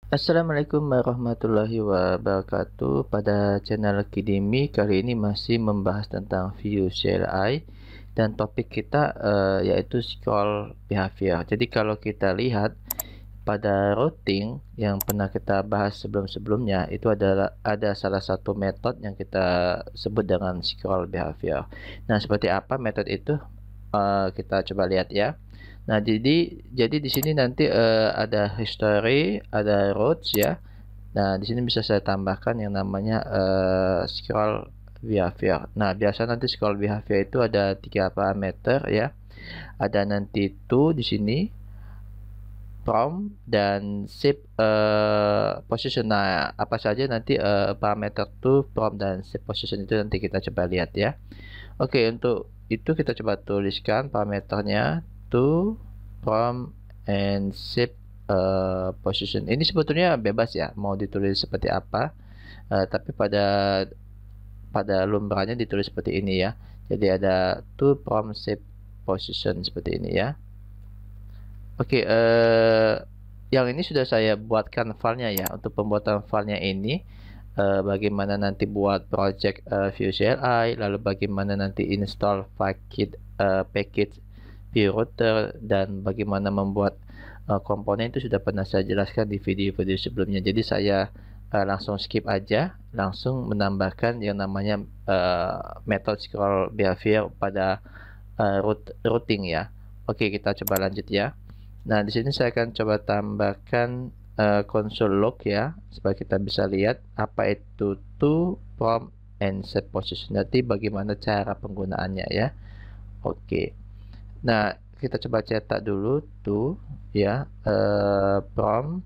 Assalamualaikum warahmatullahi wabarakatuh. Pada channel Kidimi kali ini masih membahas tentang view CLI dan topik kita yaitu scroll behavior. Jadi kalau kita lihat pada routing yang pernah kita bahas sebelum-sebelumnya, itu ada salah satu metode yang kita sebut dengan scroll behavior. Nah, seperti apa metode itu? Kita coba lihat ya. Nah, jadi di sini nanti ada history, ada routes ya. Nah, di sini bisa saya tambahkan yang namanya scroll behavior. Nah, biasa nanti scroll behavior itu ada 3 parameter ya. Ada nanti to di sini, from dan shape position. Nah, apa saja nanti parameter to, from dan shape position itu nanti kita coba lihat ya. Oke, untuk itu kita coba tuliskan parameternya to, from, and shape position. Ini sebetulnya bebas ya, mau ditulis seperti apa. Tapi pada lumrahnya ditulis seperti ini ya. Jadi ada to, from, shape, position seperti ini ya. Oke, yang ini sudah saya buatkan filenya ya. Untuk pembuatan filenya ini, bagaimana nanti buat project view CLI, lalu bagaimana nanti install package view router, dan bagaimana membuat komponen itu sudah pernah saya jelaskan di video-video sebelumnya. Jadi saya langsung skip aja, langsung menambahkan yang namanya method scroll behavior pada routing ya. Oke, kita coba lanjut ya. Nah, di sini saya akan coba tambahkan console log ya, supaya kita bisa lihat apa itu to, from, and set position. Nanti bagaimana cara penggunaannya ya. Oke. Nah, kita coba cetak dulu to ya, from,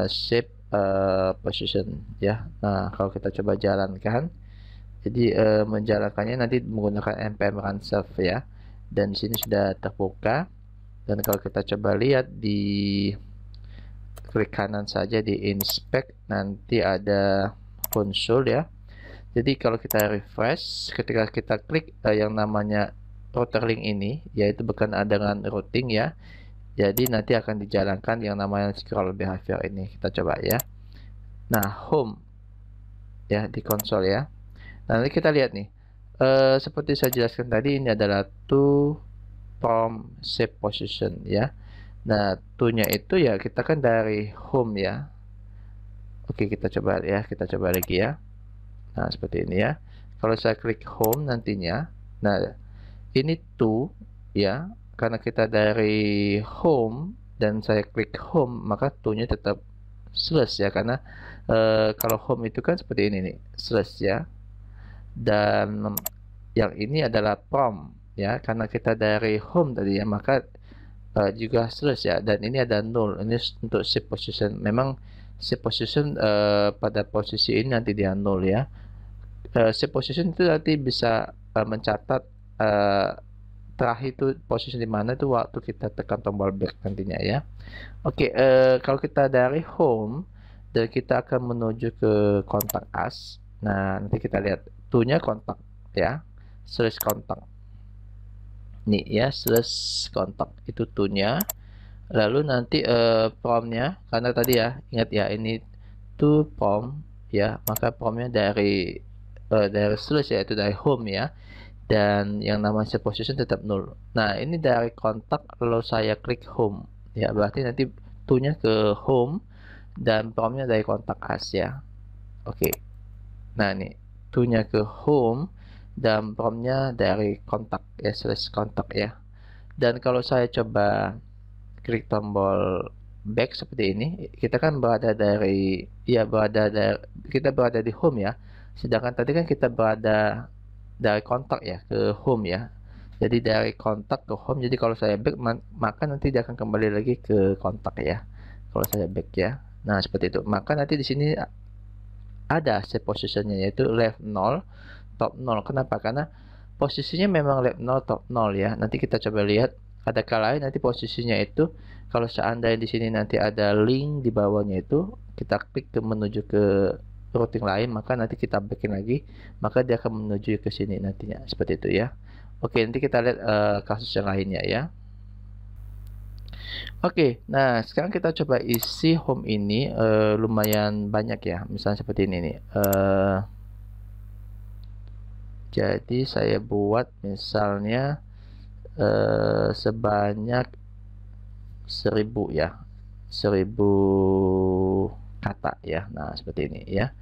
shape, position ya. Nah, kalau kita coba jalankan, jadi menjalankannya nanti menggunakan npm run self ya. Dan di sini sudah terbuka. Dan kalau kita coba lihat di klik kanan saja di inspect, nanti ada konsol ya. Jadi kalau kita refresh, ketika kita klik yang namanya router link ini, yaitu berkenaan dengan routing ya. Jadi nanti akan dijalankan yang namanya scroll behavior ini. Kita coba ya. Nah, home ya di konsol ya. Nah, nanti kita lihat nih. Seperti saya jelaskan tadi, ini adalah to, from, shape, position ya. Nah, to-nya itu ya kita kan dari home ya. Oke, kita coba ya, kita coba lagi ya. Nah, seperti ini ya. Kalau saya klik home nantinya, nah ini to ya, karena kita dari home dan saya klik home, maka to-nya tetap slash ya, karena kalau home itu kan seperti ini nih, slash ya. Dan yang ini adalah from ya, karena kita dari home tadi ya, maka juga slash ya. Dan ini ada null, ini untuk shape position. Memang shape position pada posisi ini nanti dia null ya. Shape position itu nanti bisa mencatat terakhir itu posisi di mana itu waktu kita tekan tombol back nantinya ya. Oke, kalau kita dari home dan kita akan menuju ke kontak us. Nah, nanti kita lihat to-nya kontak ya, slash kontak. Nih ya, slash kontak itu to-nya. Lalu nanti promnya, karena tadi ya ingat ya ini to prom ya, maka promnya dari slash ya, itu dari home ya. Dan yang namanya set position tetap null. Nah, ini dari kontak kalau saya klik home ya, berarti nanti to-nya ke home dan promnya dari kontak us ya. Oke. Nah, ini to-nya ke home dan promnya dari kontak ya, slash kontak ya. Dan kalau saya coba klik tombol back seperti ini, kita kan kita berada di home ya. Sedangkan tadi kan kita berada dari kontak ya ke home ya. Jadi dari kontak ke home. Jadi kalau saya back, maka nanti dia akan kembali lagi ke kontak ya. Kalau saya back ya. Nah, seperti itu. Maka nanti di sini ada set positionnya, yaitu left 0, top 0. Kenapa? Karena posisinya memang left 0, top 0 ya. Nanti kita coba lihat, ada kalanya nanti posisinya itu kalau seandainya di sini nanti ada link di bawahnya itu, kita klik ke menuju ke routing lain, maka nanti kita backin lagi, maka dia akan menuju ke sini nantinya, seperti itu ya. Oke, nanti kita lihat kasus yang lainnya ya. Oke, nah sekarang kita coba isi home ini lumayan banyak ya, misalnya seperti ini nih. Jadi saya buat misalnya sebanyak 1000 ya, 1000 kata ya. Nah seperti ini ya.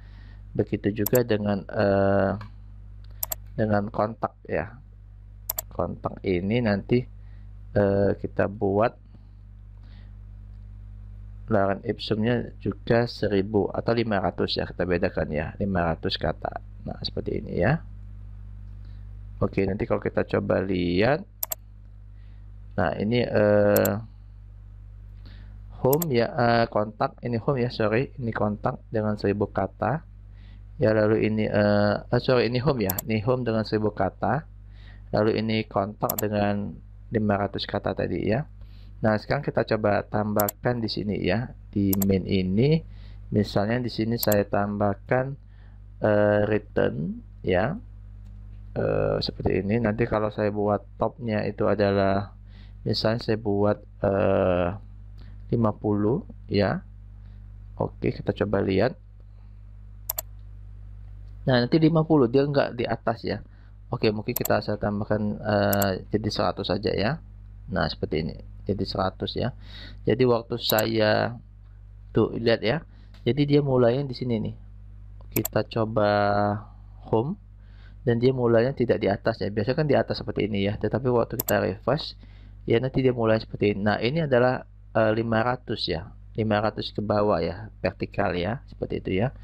Begitu juga dengan kontak ya. Kontak ini nanti kita buat laran ipsumnya juga 1000 atau 500 ya, kita bedakan ya, 500 kata. Nah seperti ini ya. Oke, nanti kalau kita coba lihat, nah ini home ya, kontak, ini home ya, sorry, ini kontak dengan 1000 kata ya. Lalu ini sorry, ini home ya, ini home dengan 1000 kata, lalu ini kontak dengan 500 kata tadi ya. Nah sekarang kita coba tambahkan di sini ya, di main ini misalnya di sini saya tambahkan return ya, seperti ini. Nanti kalau saya buat topnya itu adalah misalnya saya buat 50 ya. Oke, kita coba lihat. Nah nanti 50 dia enggak di atas ya. Oke, mungkin saya tambahkan jadi 100 saja ya. Nah seperti ini, jadi 100 ya. Jadi waktu saya tuh lihat ya, jadi dia mulainya di sini nih. Kita coba home dan dia mulainya tidak di atas ya. Biasanya kan di atas seperti ini ya, tetapi waktu kita refresh ya nanti dia mulai seperti ini. Nah ini adalah 500 ya, 500 ke bawah ya, vertikal ya, seperti itu ya.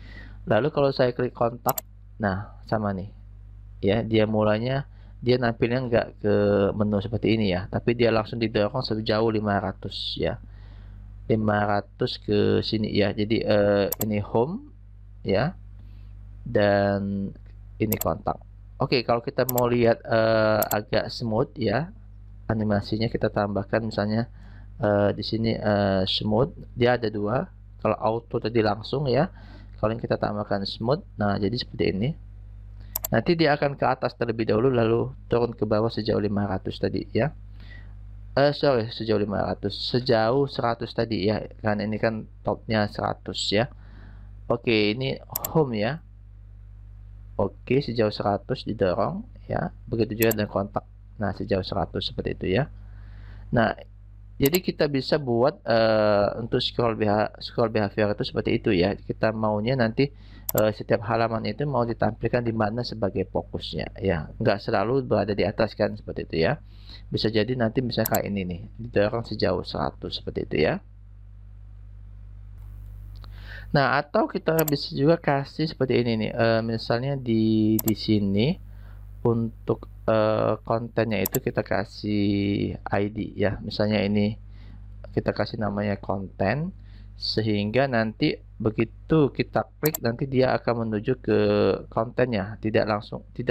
Lalu kalau saya klik kontak, nah sama nih ya, dia mulainya dia nampilnya nggak ke menu seperti ini ya, tapi dia langsung didorong sejauh 500 ya, 500 ke sini ya. Jadi ini home ya, dan ini kontak. Oke, kalau kita mau lihat agak smooth ya animasinya, kita tambahkan misalnya di sini smooth, dia ada dua. Kalau auto tadi langsung ya, kalau kita tambahkan smooth, nah jadi seperti ini. Nanti dia akan ke atas terlebih dahulu lalu turun ke bawah sejauh 500 tadi ya. Sorry, sejauh 500, sejauh 100 tadi ya, kan ini kan topnya 100 ya. Oke, ini home ya. Oke, sejauh 100 didorong ya. Begitu juga dengan kontak. Nah, sejauh 100 seperti itu ya. Nah, jadi kita bisa buat untuk scroll behavior itu seperti itu ya. Kita maunya nanti setiap halaman itu mau ditampilkan di mana sebagai fokusnya ya. Nggak selalu berada di atas kan, seperti itu ya. Bisa jadi nanti misalnya kayak ini nih, didorong sejauh 100 seperti itu ya. Nah, atau kita bisa juga kasih seperti ini nih, misalnya di sini untuk kontennya itu kita kasih ID ya. Misalnya ini kita kasih namanya konten, sehingga nanti begitu kita klik nanti dia akan menuju ke kontennya, tidak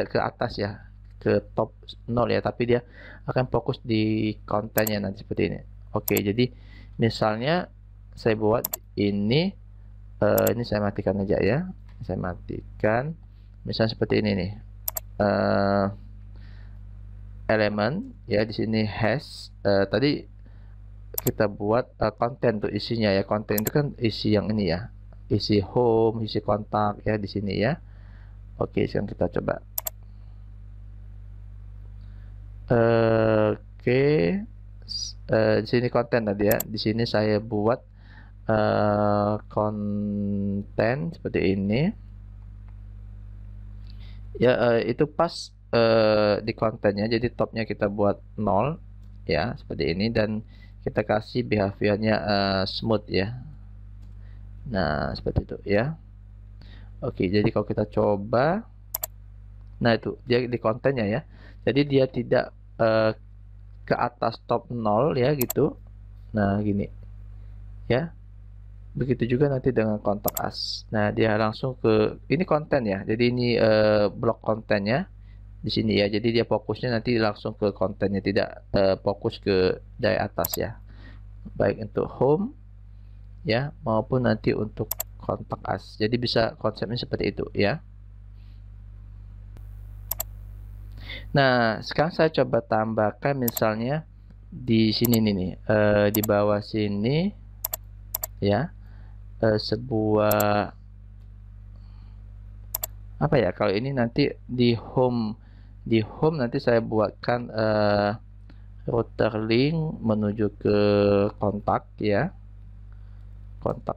ke atas ya, ke top 0 ya, tapi dia akan fokus di kontennya nanti seperti ini. Oke, jadi misalnya saya buat ini saya matikan aja ya, saya matikan misalnya seperti ini nih, elemen ya. Di sini hash, tadi kita buat konten tuh isinya ya. Konten itu kan isi yang ini ya, isi home, isi kontak ya di sini ya. Oke, sekarang kita coba. Oke, di sini konten tadi ya. Di sini saya buat konten seperti ini ya. Itu pas di kontennya, jadi topnya kita buat 0 ya, seperti ini, dan kita kasih behaviornya smooth ya. Nah seperti itu ya. Oke, jadi kalau kita coba, nah itu dia di kontennya ya, jadi dia tidak ke atas top 0 ya gitu. Nah gini ya. Begitu juga nanti dengan kontak us. Nah dia langsung ke ini konten ya, jadi ini blok kontennya di sini ya. Jadi dia fokusnya nanti langsung ke kontennya, tidak fokus ke dari atas ya, baik untuk home ya maupun nanti untuk kontak us. Jadi bisa konsepnya seperti itu ya. Nah sekarang saya coba tambahkan misalnya di sini nih, di bawah sini ya, sebuah apa ya, kalau ini nanti di home nanti saya buatkan router link menuju ke kontak ya, kontak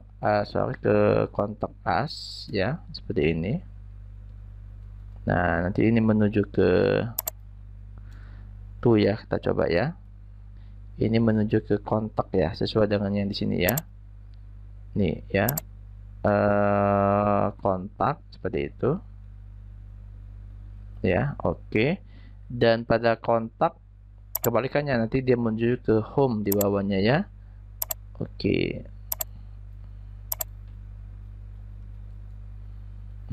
ke kontak us ya, seperti ini. Nah, nanti ini menuju ke tuh ya, kita coba ya. Ini menuju ke kontak ya, sesuai dengan yang di sini ya. Nih ya, kontak seperti itu. Ya, oke. Dan pada kontak kebalikannya, nanti dia menuju ke home di bawahnya ya. Oke.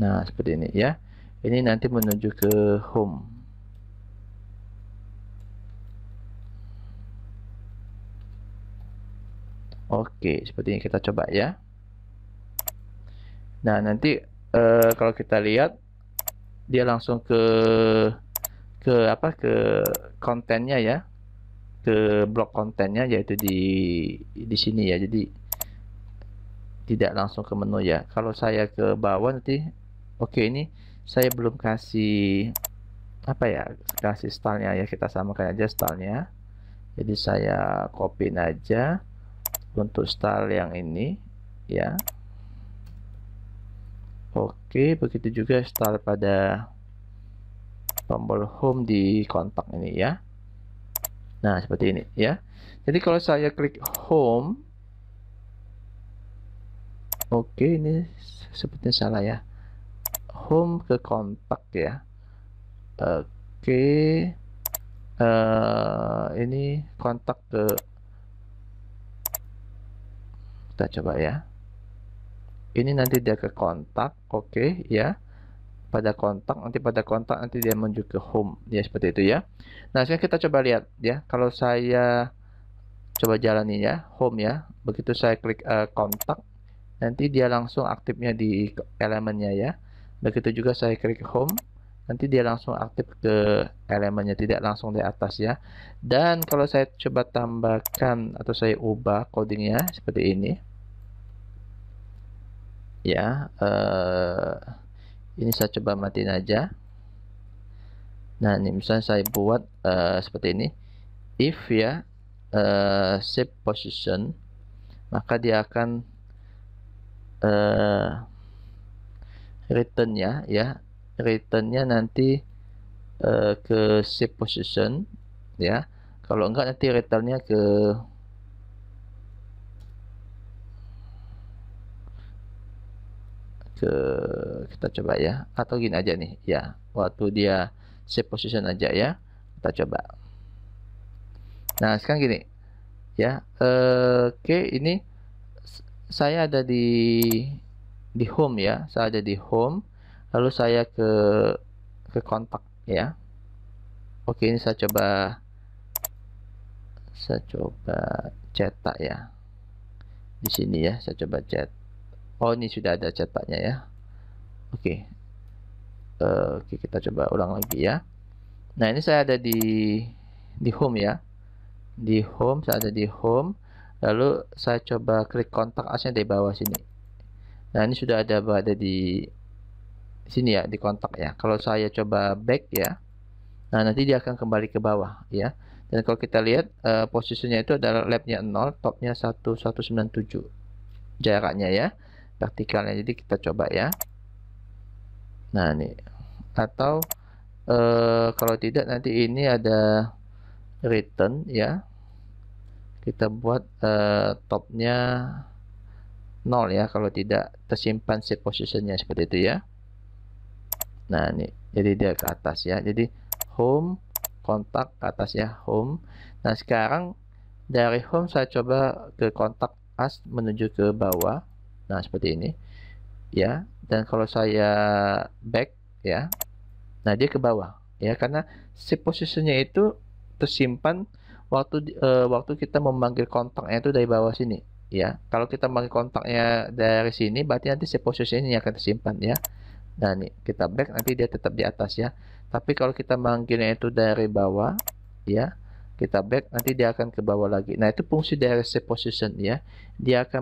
Nah, seperti ini ya. Ini nanti menuju ke home. Oke, seperti ini kita coba ya. Nah, nanti kalau kita lihat dia langsung ke kontennya ya. Ke blok kontennya, yaitu di sini ya. Jadi tidak langsung ke menu ya. Kalau saya ke bawah nanti, oke, ini saya belum kasih apa ya, kasih stylenya ya, kita samakan aja stylenya. Jadi saya copy aja untuk style yang ini ya. Oke, begitu juga style pada tombol home di kontak ini ya. Nah, seperti ini ya. Jadi kalau saya klik home, oke, ini sepertinya salah ya. Home ke kontak ya. Oke, ini kontak ke, kita coba ya. Ini nanti dia ke kontak, oke ya. Pada kontak nanti dia menuju ke home ya, seperti itu ya. Nah, sekarang kita coba lihat ya. Kalau saya coba jalani ya, home ya. Begitu saya klik kontak, nanti dia langsung aktifnya di elemennya ya. Begitu juga saya klik home, nanti dia langsung aktif ke elemennya, tidak langsung di atas ya. Dan kalau saya coba tambahkan atau saya ubah codingnya seperti ini ya, ini saya coba matiin aja. Nah, ini misalnya saya buat seperti ini, if ya, save position, maka dia akan returnnya ya, returnnya nanti ke save position ya. Kalau enggak, nanti returnnya ke kita coba ya, atau gini aja nih ya, waktu dia save position aja ya, kita coba. Nah, sekarang gini ya, oke, ini saya ada di home ya, saya ada di home, lalu saya ke kontak ya. Oke, ini saya coba cetak ya, di sini ya, saya coba cetak. Oh, ini sudah ada cetaknya ya. Oke. Oke, kita coba ulang lagi ya. Nah, ini saya ada di home ya. Di home, saya ada di home. Lalu saya coba klik kontak asnya di bawah sini. Nah, ini sudah ada berada di sini ya, di kontak ya. Kalau saya coba back ya, nah nanti dia akan kembali ke bawah ya. Dan kalau kita lihat posisinya itu adalah labnya 0, topnya 1197 jaraknya ya, vertikalnya. Jadi kita coba ya. Nah, ini atau kalau tidak, nanti ini ada return ya, kita buat topnya 0 ya, kalau tidak tersimpan save positionnya, seperti itu ya. Nah, ini jadi dia ke atas ya, jadi home, kontak, ke atas ya, home. Nah, sekarang dari home saya coba ke kontak us menuju ke bawah. Nah, seperti ini ya. Dan kalau saya back ya, nah dia ke bawah ya, karena save positionnya itu tersimpan waktu kita memanggil kontaknya itu dari bawah sini ya. Kalau kita memanggil kontaknya dari sini, berarti nanti save positionnya akan tersimpan ya. Nah, nih kita back, nanti dia tetap di atas ya. Tapi kalau kita manggilnya itu dari bawah ya, kita back, nanti dia akan ke bawah lagi. Nah, itu fungsi dari save position ya. Dia akan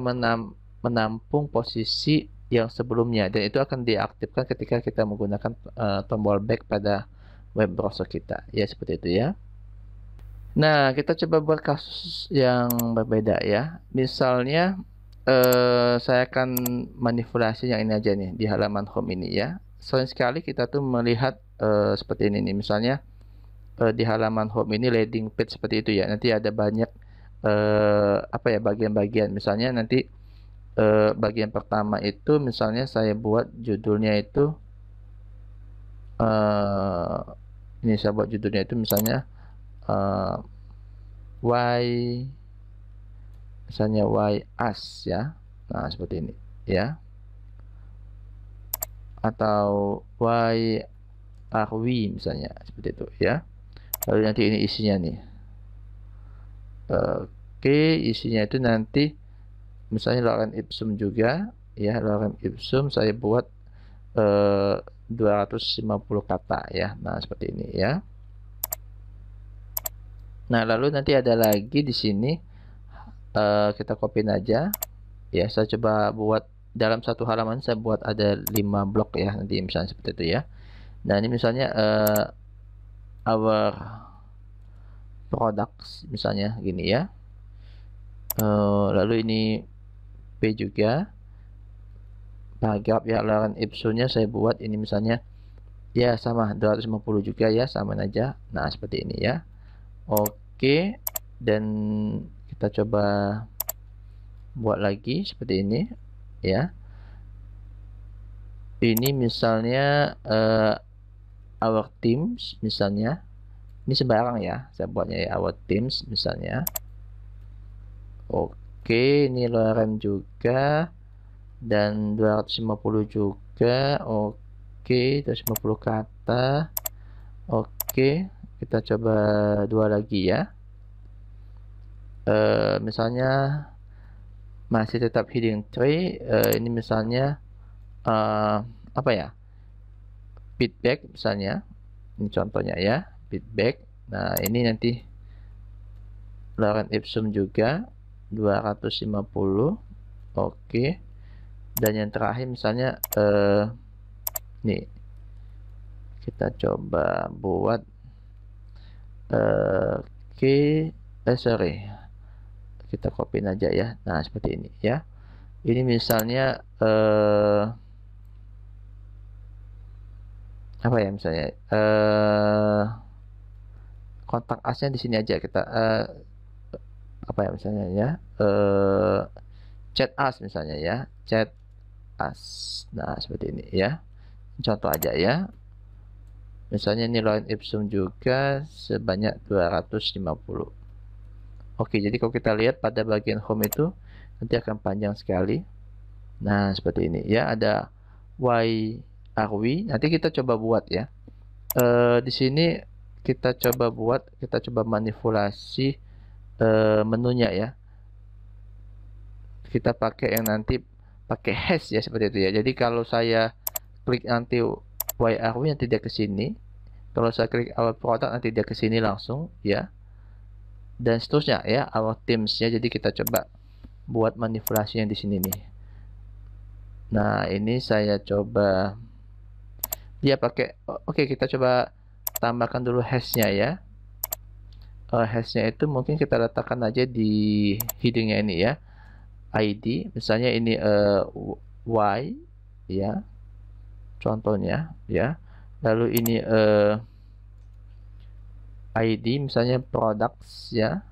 menampung posisi yang sebelumnya, dan itu akan diaktifkan ketika kita menggunakan tombol back pada web browser kita. Ya, seperti itu ya. Nah, kita coba buat kasus yang berbeda ya. Misalnya saya akan manipulasi yang ini aja nih di halaman home ini ya. Sering sekali kita tuh melihat seperti ini nih. Misalnya di halaman home ini landing page seperti itu ya. Nanti ada banyak apa ya, bagian-bagian. Misalnya nanti bagian pertama itu misalnya saya buat judulnya itu ini saya buat judulnya itu misalnya why, misalnya why us ya. Nah, seperti ini ya. Atau why are we misalnya, seperti itu ya. Lalu nanti ini isinya nih. Oke, isinya itu nanti misalnya lorem ipsum juga ya. Lorem ipsum saya buat 250 kata ya. Nah, seperti ini ya. Nah, lalu nanti ada lagi di sini kita copy aja ya. Saya coba buat dalam satu halaman, saya buat ada 5 blok ya, nanti misalnya seperti itu ya. Nah, ini misalnya our products misalnya gini ya. Lalu ini P juga paragraf ya, lorem ipsumnya saya buat ini misalnya ya sama 250 juga ya, sama aja. Nah, seperti ini ya. Oke, dan kita coba buat lagi seperti ini ya. Ini misalnya our teams misalnya, ini sembarang ya saya buatnya ya, our teams misalnya. Oke, ini lorem juga dan 250 juga. Oke, 250 kata. Oke, kita coba dua lagi ya. Misalnya masih tetap hidden tree. Ini misalnya apa ya, feedback misalnya. Ini contohnya ya, feedback. Nah, ini nanti lorem ipsum juga 250. Oke, dan yang terakhir misalnya nih kita coba buat sorry, kita copy aja ya. Nah, seperti ini ya. Ini misalnya apa ya, misalnya kontak asnya di sini aja kita apa ya misalnya ya, chat us misalnya ya, chat us. Nah, seperti ini ya, contoh aja ya. Misalnya ini lorem ipsum juga sebanyak 250. Oke, jadi kalau kita lihat pada bagian home itu nanti akan panjang sekali. Nah, seperti ini ya, ada why are we. Nanti kita coba buat ya. Di sini kita coba manipulasi menunya ya. Kita pakai yang nanti pakai hash ya, seperti itu ya. Jadi kalau saya klik nanti why are we, nanti dia ke sini. Kalau saya klik our product, nanti dia ke sini langsung ya. Dan seterusnya ya, our teams ya. Jadi kita coba buat manipulasi yang di sini nih. Nah, ini saya coba dia pakai oke, kita coba tambahkan dulu hashnya ya. Hashnya itu mungkin kita letakkan aja di headingnya ini ya, ID misalnya ini Y ya, contohnya ya. Lalu ini ID misalnya products ya.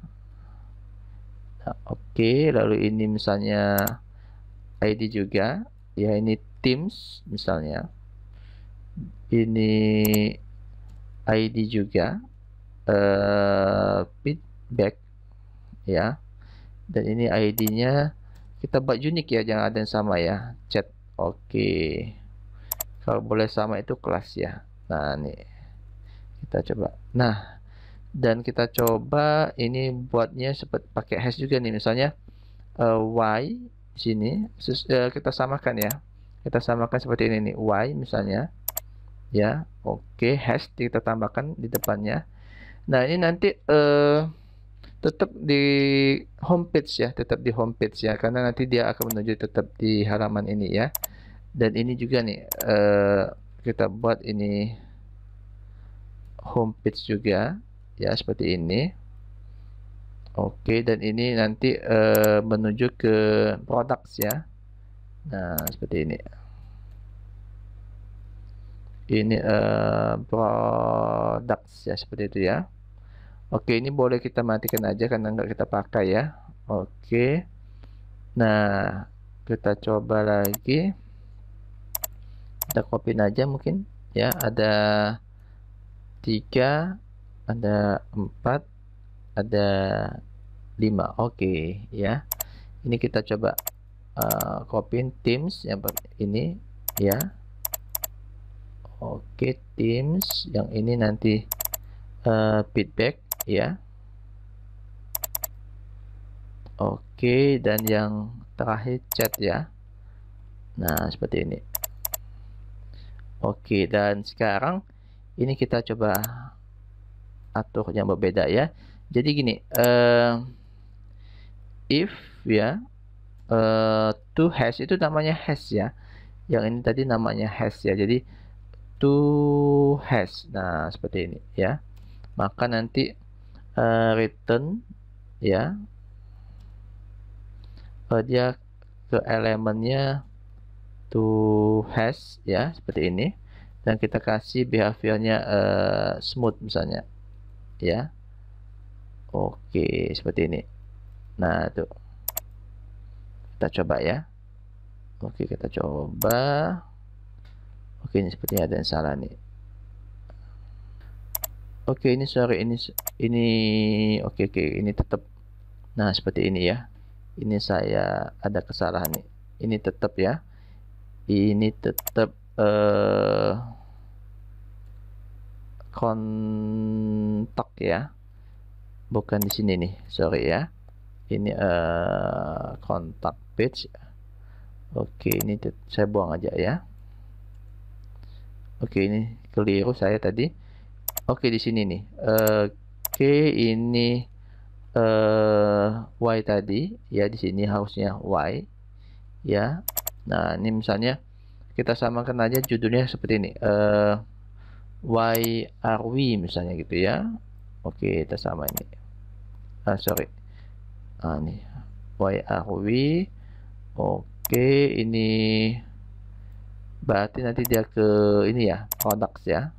Nah, oke, lalu ini misalnya ID juga ya, ini teams misalnya. Ini ID juga feedback ya. Dan ini ID-nya kita buat unik ya, jangan ada yang sama ya, chat. Oke, kalau boleh sama itu kelas ya. Nah, nih kita coba. Nah, dan kita coba ini buatnya seperti pakai hash juga nih, misalnya y di sini kita samakan ya. Kita samakan seperti ini nih, y misalnya ya. Oke, hash kita tambahkan di depannya. Nah, ini nanti tetap di homepage ya, tetap di homepage ya, karena nanti dia akan menuju tetap di halaman ini ya. Dan ini juga nih kita buat ini homepage juga ya, seperti ini. Oke, dan ini nanti menuju ke products ya. Nah, seperti ini. Ini products ya, seperti itu ya. Oke, ini boleh kita matikan aja karena nggak kita pakai ya. Oke. Nah, kita coba lagi. Kita copy aja mungkin ya. Ada 3, ada 4, ada 5. Oke ya. Ini kita coba copy Teams yang ini ya. Oke, Teams yang ini nanti feedback ya. Oke, dan yang terakhir chat ya. Nah, seperti ini. Oke, dan sekarang ini kita coba atur yang berbeda ya. Jadi gini, if ya to hash itu namanya hash ya. Yang ini tadi namanya hash ya. Jadi to hash. Nah, seperti ini ya. Maka nanti return ya. Dia ke elemennya to hash ya, seperti ini. Dan kita kasih behaviornya smooth misalnya ya. Oke, seperti ini. Nah, tuh kita coba ya. Oke, kita coba. Oke, ini sepertinya ada yang salah nih. Oke, ini sorry, ini oke, ini tetap. Nah, seperti ini ya. Ini saya ada kesalahan nih. Ini tetap ya. Ini tetap kontak ya. Bukan di sini nih, sorry ya. Ini kontak page. Oke, ini saya buang aja ya. Oke, ini keliru saya tadi. Oke, di sini nih. Oke, ini Y tadi ya, di sini harusnya Y ya. Nah, ini misalnya kita samakan aja judulnya seperti ini. Why are we misalnya gitu ya. Oke, kita sama ini. Sorry. Ini why are we. Oke, ini berarti nanti dia ke ini ya, products ya.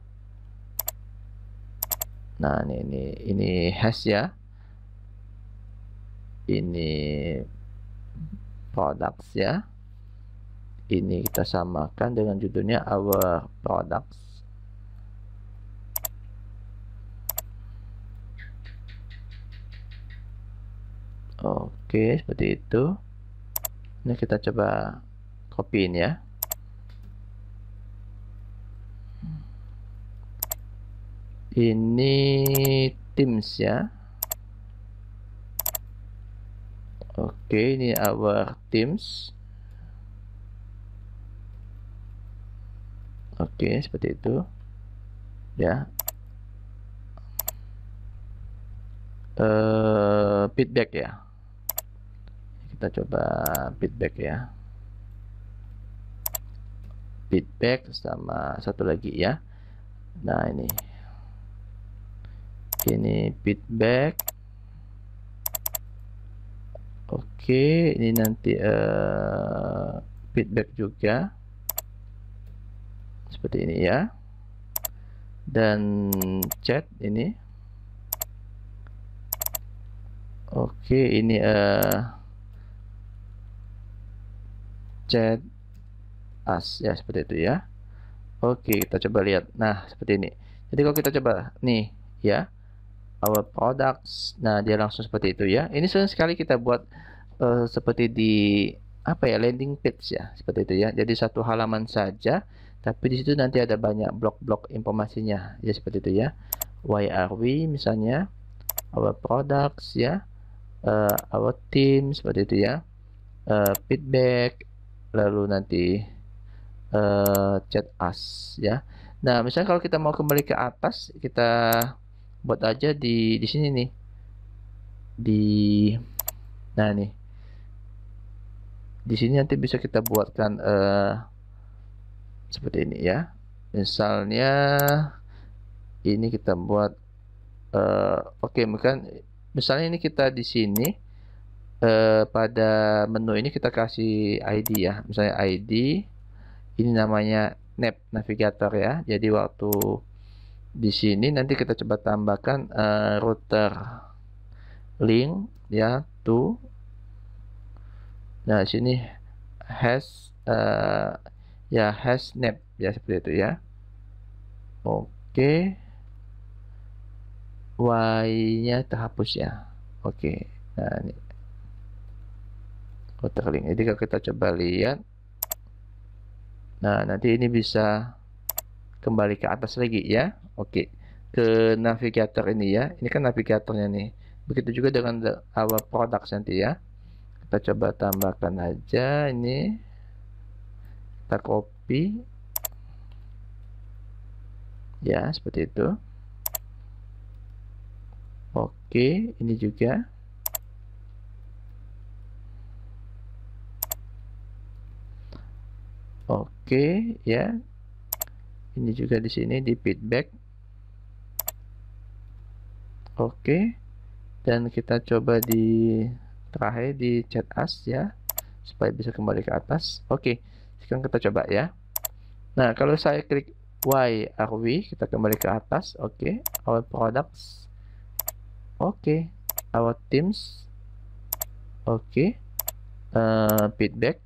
Nah, ini hash ya. Ini products ya. Ini kita samakan dengan judulnya our products. Oke, seperti itu. Ini kita coba copyin ya. Ini Teams ya. Oke, ini our Teams. Oke, seperti itu ya. Feedback ya. Kita coba feedback ya. Feedback sama satu lagi ya. Nah, ini feedback. Oke, ini nanti feedback juga seperti ini ya. Dan chat ini. Oke, ini chat us ya, seperti itu ya. Oke, kita coba lihat. Nah, seperti ini. Jadi kalau kita coba nih ya, our products. Nah, dia langsung seperti itu ya. Ini senang sekali kita buat seperti di apa ya, landing page ya, seperti itu ya. Jadi satu halaman saja, tapi di situ nanti ada banyak blok-blok informasinya ya, seperti itu ya. Why are we misalnya, our products ya, our team seperti itu ya, feedback, lalu nanti chat us ya. Nah, misalnya kalau kita mau kembali ke atas, kita buat aja di sini nih. Nah nih. Di sini nanti bisa kita buatkan seperti ini ya. Misalnya ini kita buat oke, misalnya ini kita di sini pada menu ini kita kasih ID ya. Misalnya ID ini namanya navigator ya. Jadi waktu di sini nanti kita coba tambahkan router link ya to. Nah, sini hash ya hash name ya, seperti itu ya. Oke. Y-nya terhapus ya. Oke. Nah, ini router link. Jadi kalau kita coba lihat, nah nanti ini bisa kembali ke atas lagi ya. Oke. Ke navigator ini ya. Ini kan navigatornya nih. Begitu juga dengan our products nanti ya. Kita coba tambahkan aja ini. Kita copy. Ya, seperti itu. Oke, ini juga. Oke, ya. Ini juga di sini di feedback. Oke. Dan kita coba di terakhir di chat us ya, supaya bisa kembali ke atas. Oke. Sekarang kita coba ya. Nah, kalau saya klik Y are we, kita kembali ke atas. Oke. Our products. Oke. Our teams. Oke. Feedback.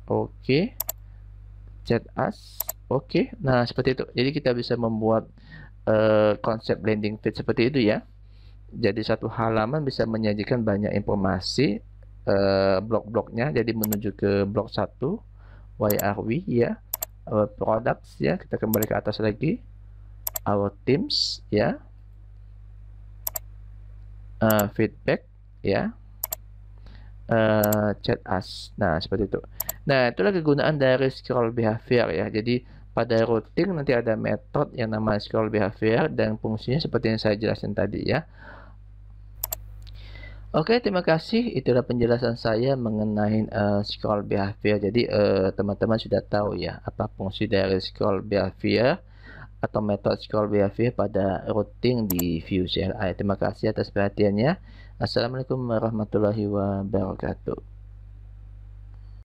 Oke. Chat us. Oke. Nah, seperti itu. Jadi kita bisa membuat konsep landing page seperti itu ya. Jadi satu halaman bisa menyajikan banyak informasi blok-bloknya. Jadi menuju ke blok 1 why are we ya, our products ya, kita kembali ke atas lagi, our teams ya, feedback ya, chat us. Nah, seperti itu. Nah, itulah kegunaan dari scroll behavior ya. Jadi pada routing nanti ada metode yang namanya scroll behavior dan fungsinya seperti yang saya jelaskan tadi ya. Oke, terima kasih. Itulah penjelasan saya mengenai scroll behavior. Jadi teman-teman sudah tahu ya apa fungsi dari scroll behavior atau metode scroll behavior pada routing di Vue CLI. Terima kasih atas perhatiannya. Assalamualaikum warahmatullahi wabarakatuh.